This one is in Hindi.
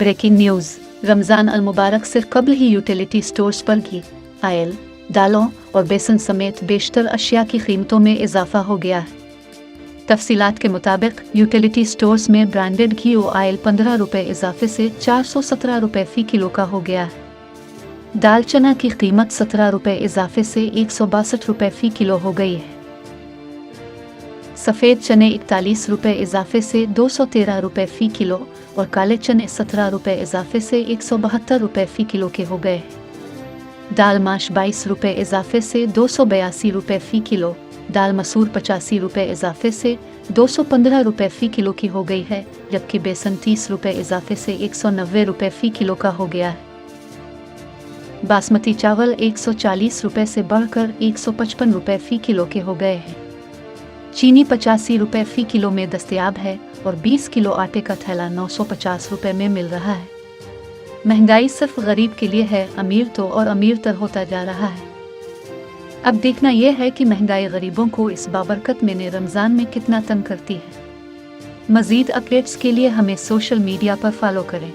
Breaking news. रमज़ान अल मुबारक से कबल ही यूटिलिटी स्टोर्स पर घी, ऑयल, दालों और बेसन समेत बेशतर अशिया की कीमतों में इजाफा हो गया है। तफसीलात के मुताबिक यूटिलिटी स्टोर्स में ब्रांडेड घी और ऑयल 15 रुपये इजाफे से 417 रुपये फ़ी किलो का हो गया है। दाल चना की कीमत 17 रुपये इजाफे से 162 रुपये फ़ी किलो हो गई है। सफ़ेद चने 41 रुपये इजाफे से 213 रुपये फ़ी किलो और काले चने 17 रुपये इजाफे से 172 रुपये फ़ी किलो के हो गए। दाल माश 22 रुपये इजाफे से 282 रुपये फ़ी किलो, दाल मसूर 85 रुपये इजाफे से 215 रुपये फ़ी किलो की हो गई है, जबकि बेसन 30 रुपये इजाफे से 190 रुपये फ़ी किलो का हो गया है। बासमती चावल 140 रुपये से बढ़कर 155 रुपये फ़ी किलो के हो गए हैं। चीनी 85 रुपये फ़ी किलो में दस्तयाब है और 20 किलो आटे का थैला 950 रुपये में मिल रहा है। महंगाई सिर्फ गरीब के लिए है, अमीर तो और अमीर तर होता जा रहा है। अब देखना यह है कि महंगाई गरीबों को इस बाबरकत महीने रमज़ान में कितना तंग करती है। मज़ीद अपडेट्स के लिए हमें सोशल मीडिया पर फॉलो करें।